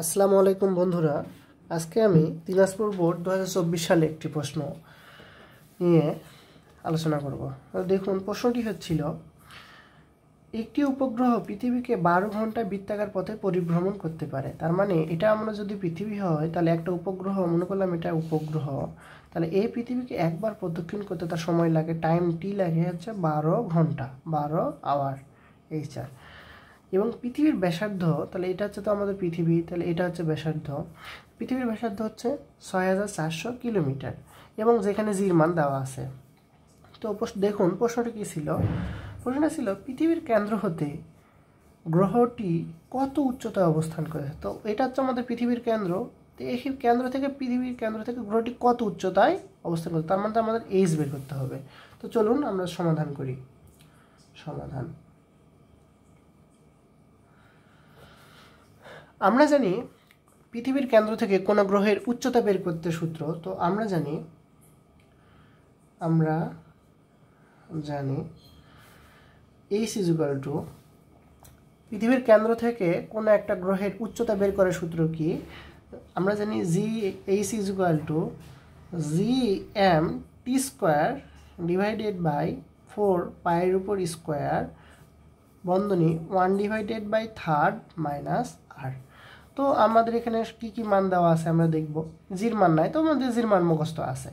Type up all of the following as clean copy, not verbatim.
আসসালামু আলাইকুম বন্ধুরা, আজকে আমি দিনাজপুর বোর্ড 2024 সালে একটি প্রশ্ন নিয়ে আলোচনা করব। দেখুন, প্রশ্নটি হচ্ছিল, একটি উপগ্রহ পৃথিবীকে 12 ঘন্টা বৃত্তাকার পথে পরিভ্রমণ করতে পারে। তার মানে এটা আমরা যদি পৃথিবী হয় তাহলে একটা উপগ্রহ, মনে করলাম এটা উপগ্রহ, তাহলে এই পৃথিবীকে একবার প্রদক্ষিণ করতে তার সময় লাগে, টাইম টি লাগে হচ্ছে 12 ঘন্টা, 12 আওয়ার এইচআর। এবং পৃথিবীর ব্যাসার্ধ, তাহলে এটা হচ্ছে তো আমাদের পৃথিবী, তাহলে এটা হচ্ছে ব্যাসার্ধ। পৃথিবীর ব্যাসার্ধ হচ্ছে 6400 কিলোমিটার এবং যেখানে জির মান দেওয়া আছে। তো দেখুন প্রশ্নটি কী ছিল, প্রশ্নটা ছিল পৃথিবীর কেন্দ্র হতে গ্রহটি কত উচ্চতায় অবস্থান করেছে। তো এটা হচ্ছে আমাদের পৃথিবীর কেন্দ্র, তো এই পৃথিবীর কেন্দ্র থেকে গ্রহটি কত উচ্চতায় অবস্থান করছে, তার মানে আমাদের এইচ বের করতে হবে। তো চলুন আমরা সমাধান করি। সমাধান, আমরা জানি পৃথিবীর কেন্দ্র থেকে কোনো গ্রহের উচ্চতা বের করতে সূত্র, তো আমরা জানি এইচ ইজ ইকুয়াল টু, পৃথিবীর কেন্দ্র থেকে কোনো একটা গ্রহের উচ্চতা বের করার সূত্র কি, আমরা জানি H is equal to G M T square divided by 4 পায়ের উপর স্কোয়ার বন্ধনী 1/3 মাইনাস আর। তো আমাদের এখানে কি কি মান দেওয়া আছে আমরা দেখব। জির মান নাই, তো আমাদের জির মান মুখস্থ আছে।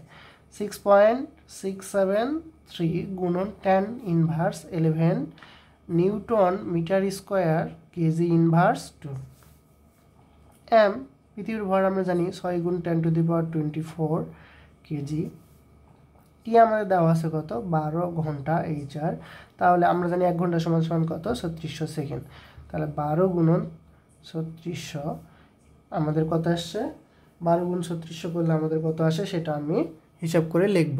6.673 গুণন 10 inverse 11 newton metre square kg inverse 2। M পৃথিবীর ভর আমরা জানি 6 গুণ 10⁻24 কেজি। টি আমাদের দেওয়া আছে কত, 12 ঘন্টা এইচআর। তাহলে আমরা জানি 1 ঘন্টা সমান সমান কত, 3600 সেকেন্ড। তাহলে 12 গুণন 3600 আমাদের কত আসছে, 12 গুণ 3600 করলে আমাদের কত আসে সেটা আমি হিসাব করে লিখব।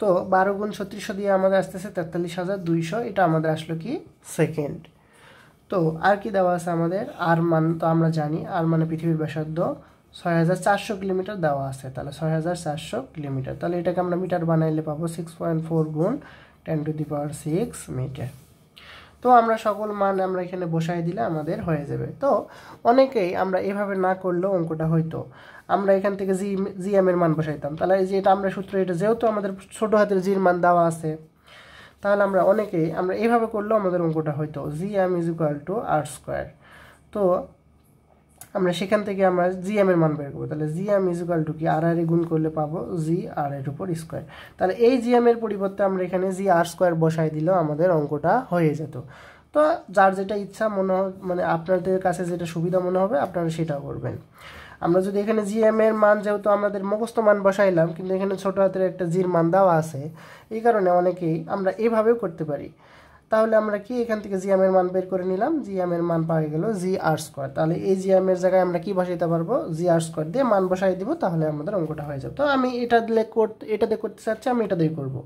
তো 12 গুণ 3600 দিয়ে আমাদের আসতেছে 43,200, এটা আমাদের আসলো কি সেকেন্ড। তো আর কি দেওয়া আছে আমাদের, আর মান তো আমরা জানি, আর মানে পৃথিবীর ব্যাসার্ধ 6400 কিলোমিটার দেওয়া আছে, তাহলে 6400 কিলোমিটার। তাহলে এটাকে আমরা মিটার বানাইলে পাবো 6.4 গুণ 10⁶ মিটার। তো আমরা সকল মান আমরা এখানে বসাই দিলে আমাদের হয়ে যাবে। তো অনেকেই আমরা এভাবে না করলেও অঙ্কটা হয়তো, আমরা এখান থেকে জিএম এর মান বসাইতাম। তাহলে এই যে এটা আমরা সূত্র, এটা যেহেতু আমাদের ছোট হাতের জির মান দেওয়া আছে, তাহলে আমরা অনেকেই আমরা এইভাবে করলেও আমাদের অঙ্কটা হয়তো GM is equal to R square. তো আমরা সেখান থেকে আমরা জিএম এর মান বের করবো। তাহলে জিএম ইজ ইকুয়াল টু কি, আর আর গুণ করলে পাবো জি আর এর উপর স্কোয়ার। তাহলে এই জিএম এর পরিবর্তে আমরা এখানে জি আর স্কোয়ার বসাই দিলেও আমাদের অঙ্কটা হয়ে যেত। তো যার যেটা ইচ্ছা মানে আপনাদের কাছে যেটা সুবিধা মনে হবে আপনারা সেটা করবেন। আমরা যদি এখানে জিএম এর মান, যেহেতু আমাদের মুখস্থ মান বসাইলাম, কিন্তু এখানে ছোট হাতের একটা জির মান দেওয়া আছে, এই কারণে অনেকেই আমরা এভাবেও করতে পারি। তাহলে আমরা কি এখান থেকে জিএম এর মান বের করে নিলাম, জিএম এর মান পাওয়া গেল জি আর স্কোয়ার। তাহলে এই জিএম এর জায়গায় আমরা কি বসাইতে পারবো, জি আর স্কোয়ার দিয়ে মান বসাই দিব, তাহলে আমাদের অঙ্কটা হয়ে যাবে। তো আমি এটা দিয়ে করতে চাচ্ছি, আমি এটা দিয়ে করবো।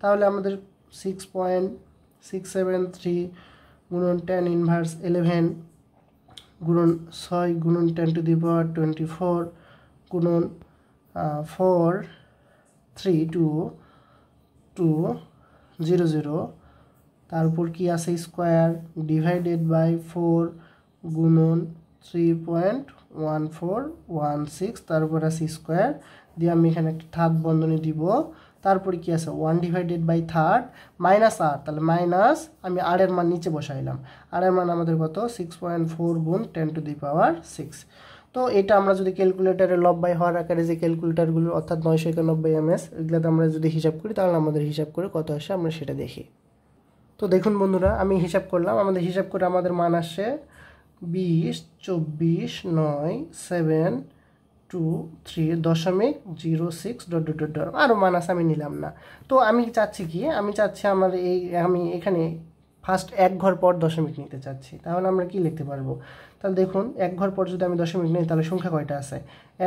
তাহলে আমাদের 6.673 গুণন 10 ইনভার্স 11 গুণন 6 গুণন 10⁻24 গুণন 43200, তার উপর কি আছে স্কোয়ার ডিভাইডেড বাই 4 গুণন 3.1416, তার উপর আছে স্কোয়ার দিয়ে আমি এখানে একটা থার্ড বন্ধনী দিব। তারপরে কি আছে 1/3 মাইনাস আর, তাহলে মাইনাস আমি আর এর মান নিচে বসাইলাম, আর এর মান আমাদের কত 6.4 গুণ 10⁶। তো এটা আমরা যদি ক্যালকুলেটারে লব বাই হওয়ার আকারে যে ক্যালকুলেটারগুলো অর্থাৎ 991 ms, এগুলোতে আমরা যদি হিসাব করি তাহলে আমাদের হিসাব করে কত আসে আমরা সেটা দেখি। তো দেখুন বন্ধুরা, আমি হিসাব করলাম, আমাদের হিসাব করে আমাদের মান আসে 20, 24, 9, 7, 2, 3.06 ... আরও মান আছে, আমি নিলাম না। তো আমি চাচ্ছি কি, আমি চাচ্ছি আমার আমি এখানে ফার্স্ট এক ঘর পর দশমিক নিতে চাচ্ছি। তাহলে আমরা কি লিখতে পারবো, তাহলে দেখুন এক ঘর পর যদি আমি দশমিক নিই তাহলে সংখ্যা কয়টা আছে,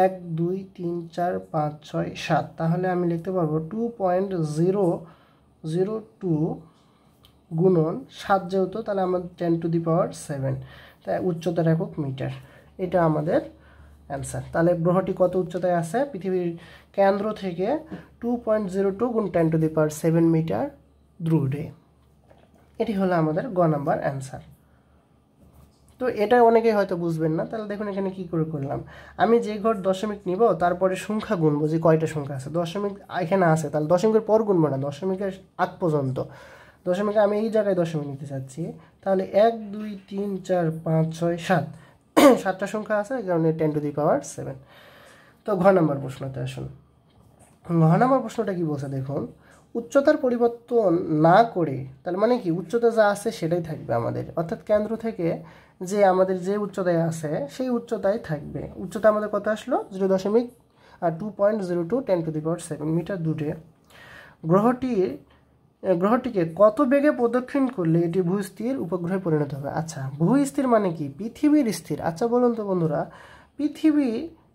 1, 2, 3, 4, 5, 6, 7। তাহলে আমি লিখতে পারবো 2.002 গুণন 7 যেহেতু, তাহলে আমাদের 10⁻7, তাই উচ্চতার একক মিটার। এটা আমাদের অ্যান্সার। তাহলে গ্রহটি কত উচ্চতায় আছে, পৃথিবীর কেন্দ্র থেকে 2.02 গুণ 10⁻7 মিটার দূরে। এটি হলো আমাদের গ নাম্বার অ্যান্সার। তো এটা অনেকেই হয়তো বুঝবেন না। তাহলে দেখুন এখানে কি করে করলাম, আমি যে ঘর দশমিক নিব তারপরে সংখ্যা গুনবো যে কয়টা সংখ্যা আছে। দশমিক এখানে আছে, তাহলে দশমিকের পর গুনবো না, দশমিকের আগ পর্যন্ত। দশমিকে আমি এই জায়গায় দশমিক নিতে চাচ্ছি, তাহলে 1 2 3 4 5 6 7 7টা সংখ্যা আছে, এই কারণে 10⁻7। তো ঘ নম্বর প্রশ্নতে আসুন। ঘ নম্বর প্রশ্নটা কি বলছে দেখুন, উচ্চতার পরিবর্তন না করে, তার মানে কি উচ্চতা যা আছে সেটাই থাকবে আমাদের, অর্থাৎ কেন্দ্র থেকে যে আমাদের যে উচ্চতায় আছে সেই উচ্চতায় থাকবে। উচ্চতা আমাদের কত আসলো 0.2.02 10⁻7 মিটার দূরে। গ্রহটিকে কত বেগে প্রদক্ষিণ করলে এটি ভূস্থির উপগ্রহে পরিণত হবে। আচ্ছা, ভূস্থির মানে কি পৃথিবীর স্থির। আচ্ছা বলুন তো বন্ধুরা, পৃথিবী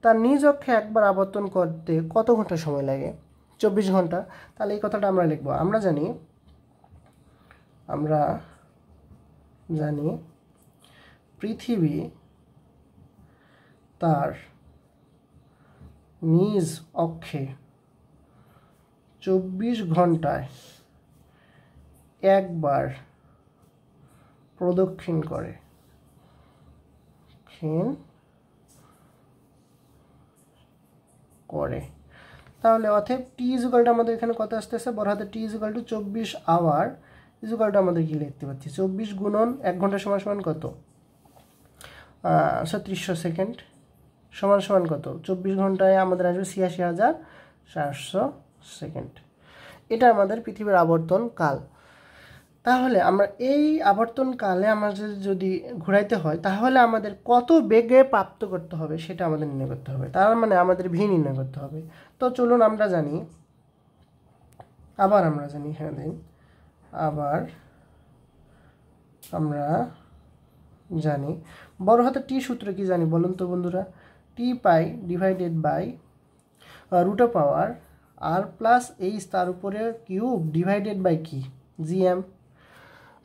তার নিজ অক্ষে একবার আবর্তন করতে কত ঘন্টা সময় লাগে? 24 ঘন্টা। তাহলে এই কথাটা আমরা লিখবো। আমরা জানি পৃথিবী তার নিজ অক্ষে 24 ঘন্টায় একবার প্রদক্ষিণ করে। তাহলে অতএব টি ইজুকালটা আমাদের এখানে কত আসতেছে, বড় হাতে টি ইজুকাল টু 24 আওয়ার ইজুকালটা আমাদের কি লিখতে পাচ্ছি, 24 গুণন 1 ঘন্টা সমান সমান কত, 3600 সেকেন্ড সমান সমান কত, 24 ঘন্টায় আমাদের আসবে 86,400 সেকেন্ড। এটা আমাদের পৃথিবীর আবর্তন কাল। তাহলে আমরা এই আবর্তন কালে আমাদের যদি ঘুরাইতে হয় তাহলে আমাদের কত বেগে প্রাপ্ত করতে হবে সেটা আমাদের নির্ণয় করতে হবে, তার মানে আমাদের ভি নির্ণয় করতে হবে। তো চলুন আমরা জানি বড় হাতে টি সূত্র কি জানি বলুন তো বন্ধুরা, T pi divided by root of power R plus H তার উপরে কিউব ডিভাইডেড বাই কি জিএম।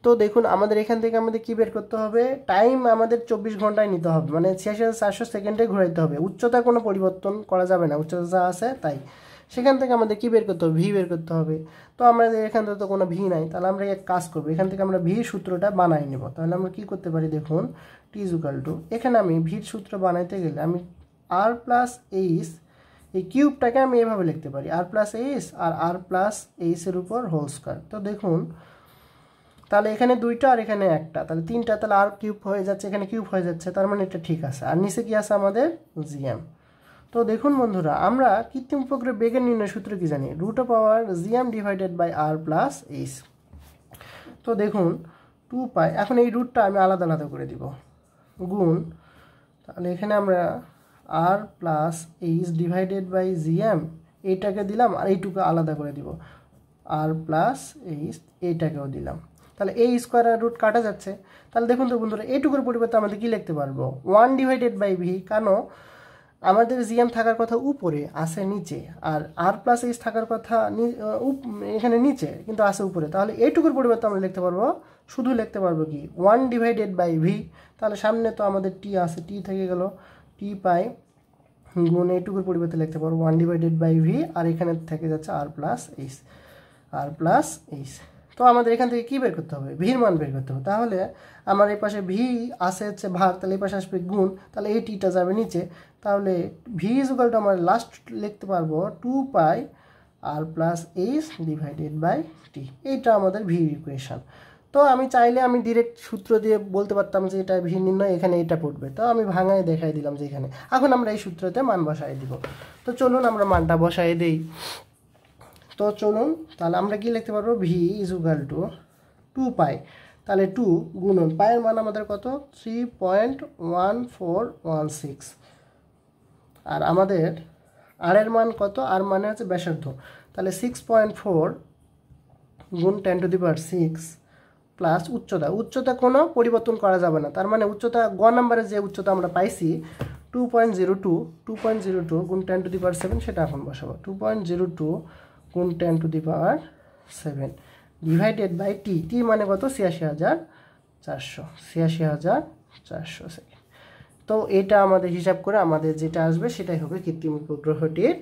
তো দেখুন আমাদের এখান থেকে আমাদের কি বের করতে হবে, টাইম আমাদের 24 ঘন্টায় নিতে হবে, মানে 86,400 সেকেন্ডে ঘুরাইতে হবে। উচ্চতা কোনো পরিবর্তন করা যাবে না, উচ্চতা যা আছে তাই। সেখান থেকে আমাদের কি বের করতে হবে, ভি বের করতে হবে। তো আমাদের এখান থেকে তো কোনো ভি নাই, তাহলে আমরা এক কাজ করবো, এখান থেকে আমরা ভি সূত্রটা বানাই নেব। তাহলে আমরা কি করতে পারি দেখুন, টি ইজুকাল টু, এখানে আমি ভির সূত্র বানাইতে গেলে আমি আর প্লাস এইচ, এই কিউবটাকে আমি এভাবে লিখতে পারি আর প্লাস এইচ আর আর প্লাস এইচের উপর হোল স্কয়ার। তো দেখুন তাহলে এখানে 2টা আর এখানে 1টা, তাহলে 3টা, তাহলে আর কিউব হয়ে যাচ্ছে, এখানে কিউব হয়ে যাচ্ছে, তার মানে এটা ঠিক আছে। আর নিচে কি আছে আমাদের জিএম। তো দেখুন বন্ধুরা, আমরা কৃত্রিম উপগ্রহের বেগের নির্ণয় সূত্র কি জানি, root of power GM divided by R plus H. তো দেখুন 2 পাই, এখন এই রুটটা আমি আলাদা আলাদা করে দিব, গুণ, তাহলে এখানে আমরা R plus H divided by GM এইটাকে দিলাম, আর এইটুকু আলাদা করে দিব, আর প্লাস এইচ এইটাকেও দিলাম। তাহলে এই স্কোয়ার আর রুট কাটা যাচ্ছে। তাহলে দেখুন তো বন্ধুরা, এইটুকুর পরিবর্তে আমাদের কি লিখতে পারবো, 1 ডিভাইডেড বাই ভি, কেন আমাদের জিএম থাকার কথা উপরে, আসে নিচে, আর আর প্লাস এইচ থাকার কথা এখানে নিচে, কিন্তু আসে উপরে। তাহলে এইটুকুর পরিবর্তে আমরা লিখতে পারবো, শুধু লিখতে পারবো কি 1 ডিভাইডেড বাই ভি। তাহলে সামনে তো আমাদের টি আছে, টি থেকে গেল, টি পাই গুণ এইটুকুর পরিবর্তে লিখতে পারবো 1 ডিভাইডেড বাই ভি, আর এখানে থেকে যাচ্ছে আর প্লাস এইচ। তো আমাদের এখান থেকে কি বের করতে হবে, ভির মান বের করতে হবে। তাহলে আমার এই পাশে ভি আসে হচ্ছে ভাগ, তাহলে এই পাশে আসবে গুণ, তাহলে এই টিটা যাবে নিচে। তাহলে ভি ইজুকাল টু আমরা লাস্ট লিখতে পারবো 2 পাই আর plus H divided by T. এইটা আমাদের ভির ইকুয়েশন। তো আমি চাইলে আমি ডিরেক্ট সূত্র দিয়ে বলতে পারতাম যে এটা ভি নির্ণয়, এখানে এটা পড়বে, তো আমি ভাঙায় দেখাই দিলাম যে এখানে। এখন আমরা এই সূত্রতে মান বসাই দিব। তো চলুন আমরা মানটা বসাই দেই। তো চলুন তাহলে আমরা কি লিখতে পারবো, ভি ইজুকাল টু 2 পাই, তাহলে 2 গুণন পায়ের মান আমাদের কত 3.1416, আর আমাদের আর এর মান কত, আর মানে হচ্ছে ব্যাসার্ধ, তাহলে 6.4 গুণ 10⁶ প্লাস উচ্চতা কোনো পরিবর্তন করা যাবে না, তার মানে উচ্চতা গ নাম্বারে যে উচ্চতা আমরা পাইছি 2.02 গুণ 10⁻7 সেটা এখন বসাবো, 2.02 গুণ 10⁻7 ডিভাইডেড বাই টি, টি মানে কত 86,400 সেকেন্ড। তো এটা আমাদের হিসাব করে আমাদের যেটা আসবে সেটাই হবে কৃত্রিম উপগ্রহটির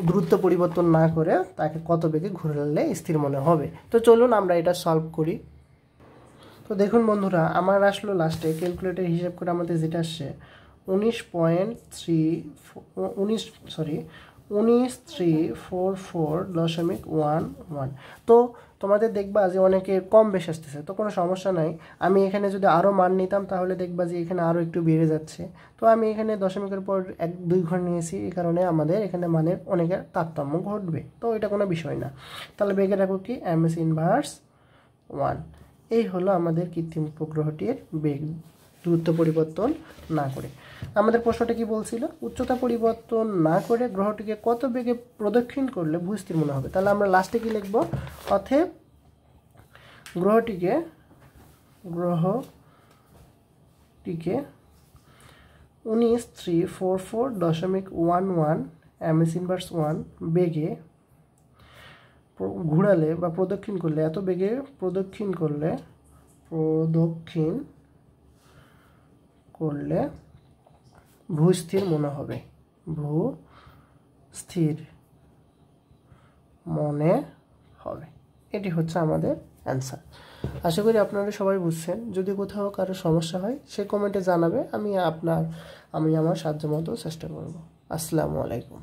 দূরত্ব পরিবর্তন না করে তাকে কত বেগে ঘুরলে স্থির মনে হবে। তো চলুন আমরা এটা সলভ করি। তো তো দেখুন বন্ধুরা, আমার আসলো লাস্টে ক্যালকুলেটর হিসাব করে আমাদের যেটা আসছে 19,344.11। তো তোমাদের দেখবা যে অনেকে কম বেশ আসতেছে, তো কোনো সমস্যা নাই। আমি এখানে যদি আরও মান নিতাম তাহলে দেখবা যে এখানে আরও একটু বেড়ে যাচ্ছে। তো আমি এখানে দশমিকের পর 1-2 ঘর নিয়েছি, এই কারণে আমাদের এখানে মানের অনেকের তারতম্য ঘটবে, তো এটা কোনো বিষয় না। তাহলে বেগে রাখো কি MS ইনভার্স 1। এই হলো আমাদের কৃত্রিম উপগ্রহটির বেগ, দূরত্ব পরিবর্তন না করে। আমাদের প্রশ্নটা কি বলছিল, উচ্চতা পরিবর্তন না করে গ্রহটিকে কত বেগে প্রদক্ষিণ করলে ভূস্থির মনে হবে। তাহলে আমরা লাস্টে কি লিখব, অতএব গ্রহটিকে 19,344.11 MS ইনভার্স 1 বেগে ঘুরালে বা প্রদক্ষিণ করলে, এত বেগে প্রদক্ষিণ করলে ভূস্থির মনে হবে, ভূস্থির মনে হবে। এটি হচ্ছে আমাদের অ্যান্সার। আশা করি আপনারা সবাই বুঝছেন। যদি কোথাও কারো সমস্যা হয় সে কমেন্টে জানাবে, আমি আমার সাধ্য মতো চেষ্টা করব। আসসালামু আলাইকুম।